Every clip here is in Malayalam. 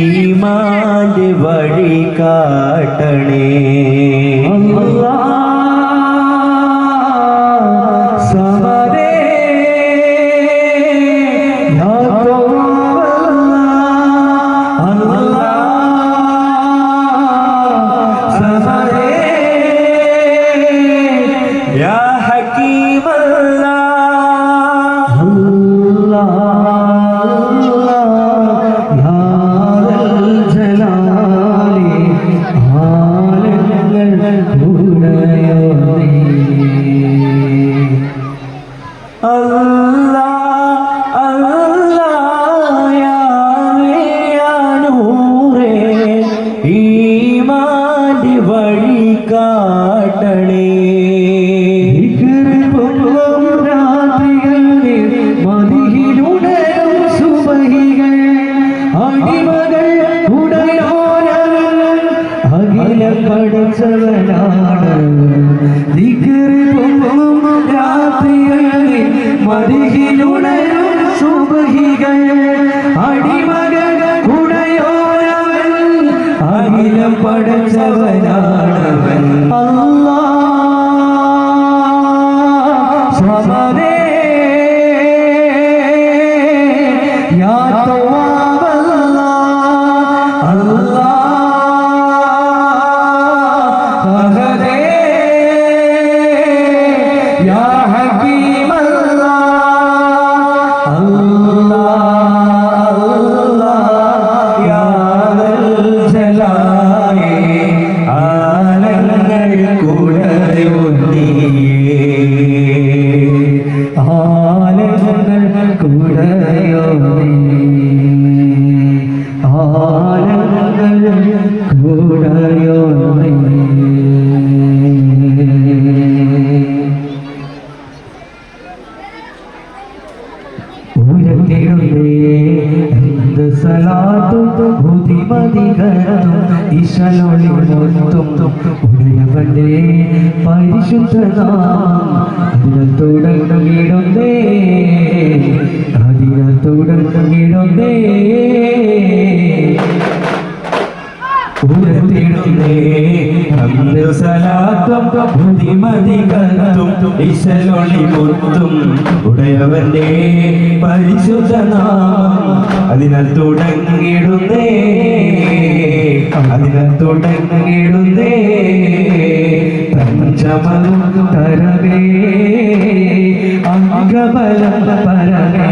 ഈമാന്റെ വഴി കാട്ടണേ ഈമാന്റെ വഴി കാട്ടണേ മദിയിലുണരും സുബഹികൾ അടിമകൾ ഉടയോരവൻ അഖിലം പഠിച്ചവനാണ് രാത്രികളിൽ മദിയിലുണരും സുബഹികൾ അടിമകൾ ഉടയോരവൻ അഖിലം പഠിച്ചവനാണവൻ അല്ലാഹ് സ്വമദേ യാ തവ്വാബ് അല്ലാഹ് അല്ലാഹ് ഫഹദേ യാ ഹകീം അല്ലാഹ് അല്ലാഹ് അല്ലാഹ് യാ ദൽ ജലാലി ആലങ്ങൾ കൂടയോനിയേ ആലങ്ങൾ കൂടയോനിയേ ആലങ്ങൾ കൂടയോനിയേ എന്ത് സലാത്തും ബുദ്ധിമതികരത്തും ഈശനൊളിമൊത്തും ഉടയവന്റെ പരിശുദ്ധനാം അതിനത്തുടങ്ങിടുന്നേ അതിനത്തുടങ്ങിടുന്നേ സലാത്തും ബുദ്ധിമതികത്തും ഈശനൊളിമൊത്തും ഉടയവന്റെ പരിശുദ്ധനാം അതിനാൽ തുടങ്ങിടുന്നേ അതിനാൽ തുടങ്ങിടുന്നേ പഞ്ചമം തരവേ അംഗബലം പരമേ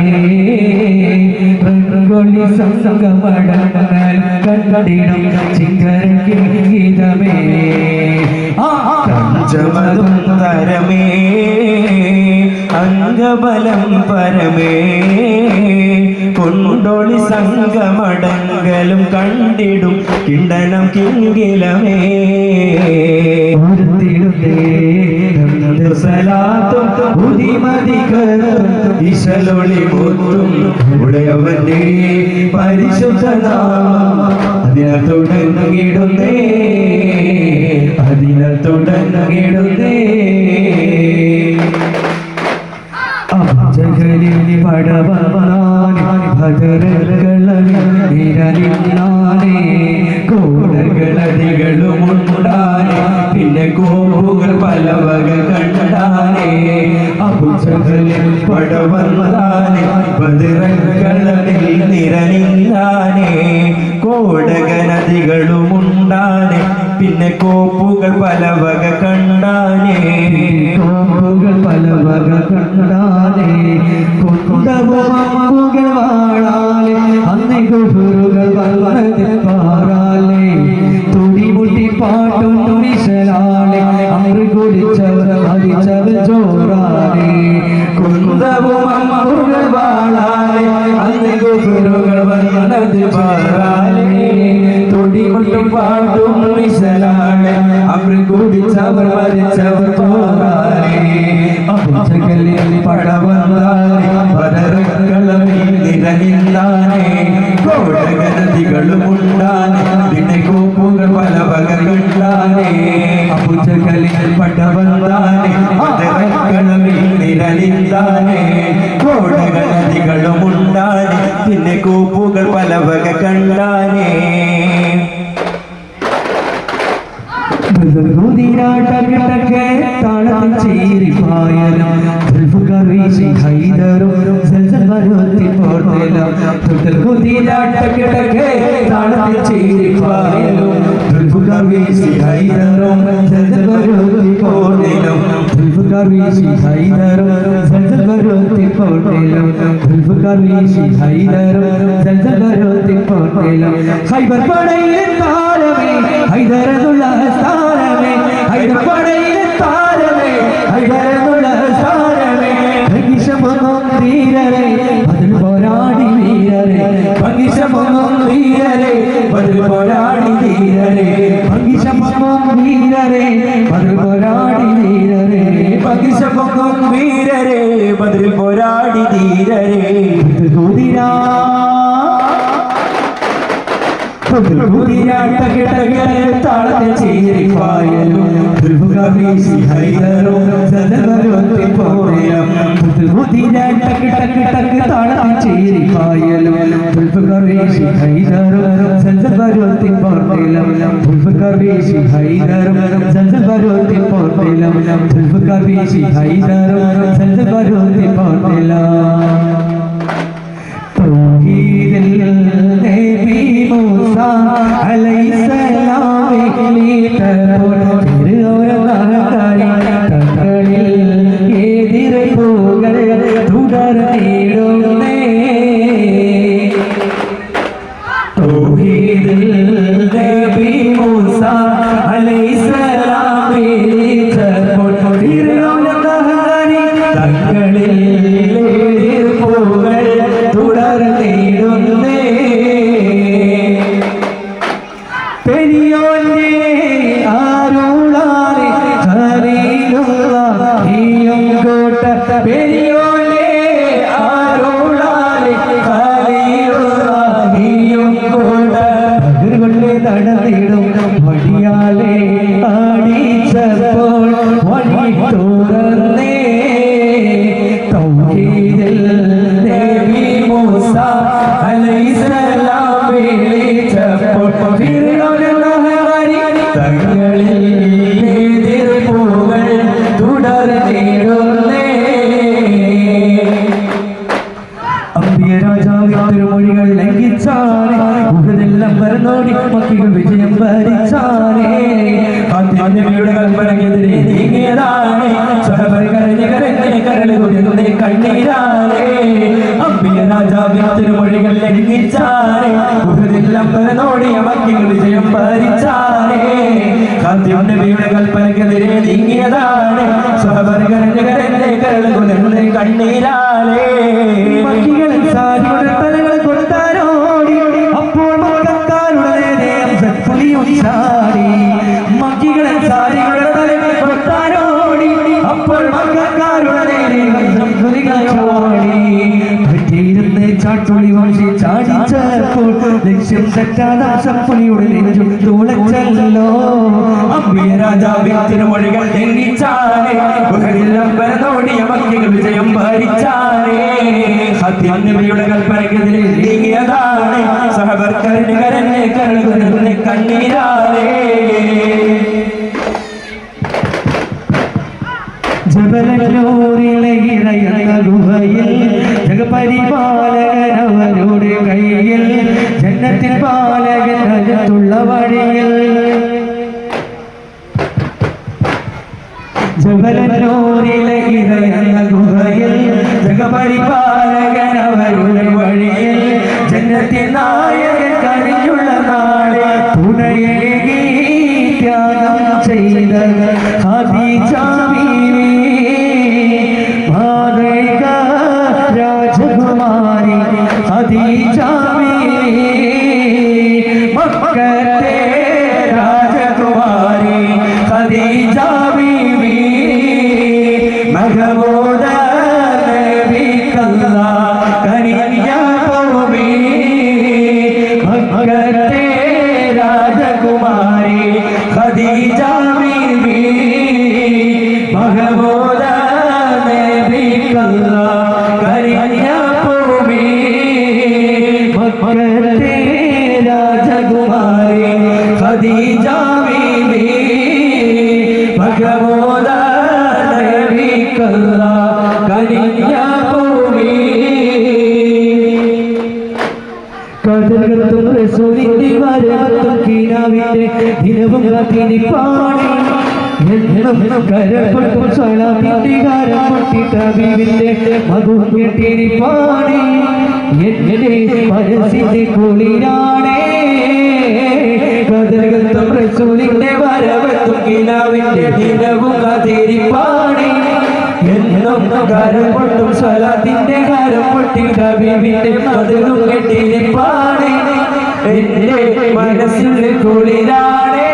പ്രകൃതി സംഗമടങ്ങൾ കണ്ടിടും ചിങ്കരഗീതമേ പഞ്ചമതും തരമേ അംഗബലം പരമേ കൊണ്ടൊളി സംഗമടങ്കലും കണ്ടിടും കിണ്ടനം കിങ്കിലമേ സലാത്തും ബുദ്ധിമതികത്തും ഈശലൊളിമൊത്തും ഉടയവന്റെ പരിശുദ്ധനാം അതിനത്തുടങ്ങിടുന്നേ അതിനത്തുടങ്ങിടുന്നേ ജഗലിൽ പടവനാനെ ഭദ്രകളെ കോടകളതികളുമുണ്ടാനെ പിന്നെ കോപ്പുകൾ പല വക കണ്ടാനെ അബുജഗലിൽ പടവനാനെ ഭദ്രകളതിൽ നിരനില്ലാനെ കോടകനദികളുമുണ്ടാനെ പിന്നെ കോപ്പുകൾ പല വക കണ്ടാനെ കോപ്പുകൾ പല വക കണ്ടാനെ കുന്തമുകൾ വാഴാലെ അന്ന് കുഫറുകൾ വന്നതിൽ പാറാലെ തുടിമുട്ടി പാട്ടും തുണിശലാലെ അമൃ കുടിച്ചവർ മരിച്ചവർ ചോറാലെ കുന്തമുകൾ വാഴാലെ അന്ന് കുഫറുകൾ വന്നതിൽ പാറാലെ തുടിമുട്ടി പാട്ടും തുണിശലാലെ അമൃ കുടിച്ചവർ മരിച്ചവർ ചോറാലെ അബുജഗലിൽ പടവന്നാനെ പടരക്കളമിൽ നിറഞ്ഞാനെ കോടകനദികളുമുണ്ടാനെ ദിനകോപ്പുകൾ പല വകകളുണ്ടാനെ അപ്പുജകളിൽ പടവന്നാനെ പടരക്കളമിൽ നിറഞ്ഞാനെ കോടകനദികളുമുണ്ടാനെ ദിനകോപ്പുകൾ പല വക കണ്ടാനെ താളത്തിൽ ചീരിപ്പായലും വീശി ഹൈദറും താളത്തിൽ ചീരിപ്പായലും വീശി ഹൈദറും വീശി ഹൈദറും ഹൈബർ പടയിലെ താരമേ ഹൈദരനുള്ള സ്ഥാനമേ ഹൈദർ പടയിലെ താരമേ ഹൈദരനുള്ള സ്ഥാനമേ ഭംഗിശമൊന്നും വീരരെ അതിൽ പോരാടി വീരരെ ഭംഗിശമൊന്നും വീരരെ അതിൽ പോരാടി വീരരെ ഭംഗിശമൊന്നും വീരരെ അതിൽ പോരാടി വീരരെ ഭംഗിശമൊന്നും വീരരെ അതിൽ പോരാടി ധീരരെ താളത്തിൽ ചീരിപ്പായലും വീശി ഹൈദറും താളത്തിൽ ചീരിപ്പായലും വീശി ഹൈദറും വീശി ഹൈദറും വീശി ഹൈദറും വടിയാലേ ആടിച്ചപ്പോൾ വഴി തുറന്നേ തൗഹീദിൽ നബി മൂസ അലൈഹിസ്സലാം വിളിച്ചപ്പോൾ തങ്ങളിൽ എതിർപ്പുകൾ തുടർന്നിടുന്നേ തിരുമൊഴികൾ ലംഘിച്ചാണ് ഉഹദിലെല്ലാം വരനോടി മക്കികൾ വിജയം വരിച്ചാനേ നബിയുടെ കൽപ്പനയ്ക്കെതിരെ നീങ്ങിയതാണ് സഹബർ കരഞ്ഞ് കരഞ്ഞ് കരള് കുതിർന്നേ കണ്ണീരാനേ അമ്പിയ രാജാവിൻ തിരുമൊഴികൾ ലംഘിച്ചാനേ ഉഹദിലെല്ലാം വരനോടി മക്കികൾ വിജയം വരിച്ചാനേ നബിയുടെ കൽപ്പനയ്ക്കെതിരെ നീങ്ങിയതാണ് സഹബർ കരഞ്ഞ് കരഞ്ഞ് കരള് കുതിർന്നേ കണ്ണീരാനേ മക്കികളിൽ സാരിയുടെ തലകൾ കൊടുത്താരോടി അപ്പോൾ മക്കാരുടെ ചാടി മക്കികളെ സാരികളുടെ തലകൾ കൊടുത്താരോടി അപ്പോൾ മക്കാരുടെ പറ്റിയിരുന്ന് ചാട്ടുളി വംശി ചാടിച്ചപ്പോൾ ലക്ഷ്യം തെറ്റാതെ സപ്പുളിയുടെ നെഞ്ചും തുളച്ചല്ലോ അമ്പിയ രാജാവിൻ തിരുമൊഴികൾ ലംഘിച്ചാനേ ബഹരിലംബരനോടിയ മക്കികൾ വിജയം ഭരിച്ചാനേ നബിയുടെ കൽപ്പനയ്ക്കെതിരെ നീങ്ങിയതാണ് സഹബർ കരഞ്ഞ് കരഞ്ഞ് കരളുകുതിർന്ന് കണ്ണീരാനേ ജബലൂരിലെ ഇറയുന്ന ഗുഹയിൽ ജഗപരിപാലകനവരുടെ കയ്യിൽ ജന്നത്തിൻ പാലകൻ അകത്തുള്ള വഴിയിൽ ജബലൂരിലെ ഇറയുന്ന ഗുഹയിൽ ജഗപരിപാലകനവരുടെ വഴിയിൽ ജന്നത്തിൻ നായകൻ കഴിഞ്ഞുള്ള നാളെ തുണയേകി ത്യാഗം ചെയ്ത ഖദീജ രാജകുമാരി ഖദീജ മക്കത്തെ രാജകുമാരി ഖദീജ ബീവി മഹമൂദ റസൂലിന്റെ വരവത്തും കിനാവിന്റെ ദിനവും കാത്തിരിപ്പാണ് എന്നും കരപ്പെട്ടും സ്വലാത്തിന്റെ കാരം പൊട്ടിട്ട ഹബീബിന്റെ മധുവും കേട്ടിരിപ്പാണ് എന്റെ മനസ്സിന്റെ കുളിരാണേ കദർഗത്തും റസൂലിന്റെ വരവത്തും കിനാവിന്റെ ദിനവും കാത്തിരിപ്പാണ് എന്നും കാരം പൊട്ടും സ്വലാത്തിന്റെ കാരം പൊട്ടിട്ട ഹബീബിന്റെ മധുവും കേട്ടിരിപ്പാണ് എന്റെ മനസ്സിന്റെ കുളിരാണേ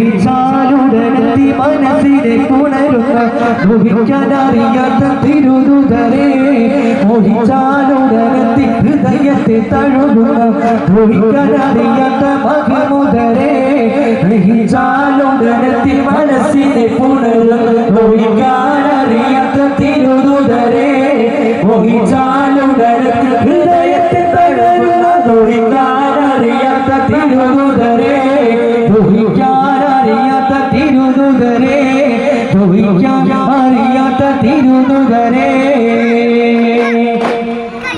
ാലുടനത്തി മനസ്സിനെ പുണരുന്ന മോഹിക്കാനറിയാത്ത തിരുതുതരേ മോഹിച്ചാലുടനത്തി ഹൃദയത്തെ തഴുകുന്ന മോഹിക്കാനറിയാത്ത മഹിമുതരേ മോഹിച്ചാലുടനത്തി മനസ്സിനെ പുണരുന്ന മോഹിക്കാനറിയാത്ത തിരുതുതരേ മോഹിച്ചാലുടനത്തി ഹൃദയത്തെ തഴുകുന്ന മോഹിക്കാനറിയാത്ത തിരുതുതരേ അറിയാത്ത തിരുതുതരേ അറിയാത്ത തിരുതുതരേ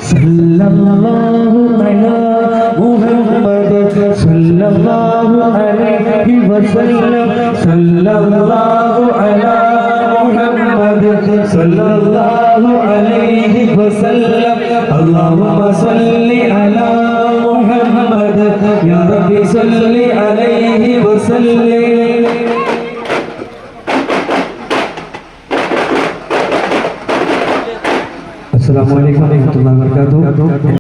സല്ലല്ലാഹു അലാ മുഹമ്മദ് സല്ലല്ലാഹു അലൈഹി വസല്ലം സല്ലല്ലാഹു അലാ മുഹമ്മദ് സല്ലല്ലാഹു അലൈഹി വസല്ലം അല്ലാഹുമ്മ സല്ലി അലാ മുഹമ്മദ് യാ റബ്ബി സല്ലി അലൈഹി വസല്ലം അസ്സലാമു അലൈക്കും വറഹ്മത്തുള്ളാഹി വബറകാതുഹു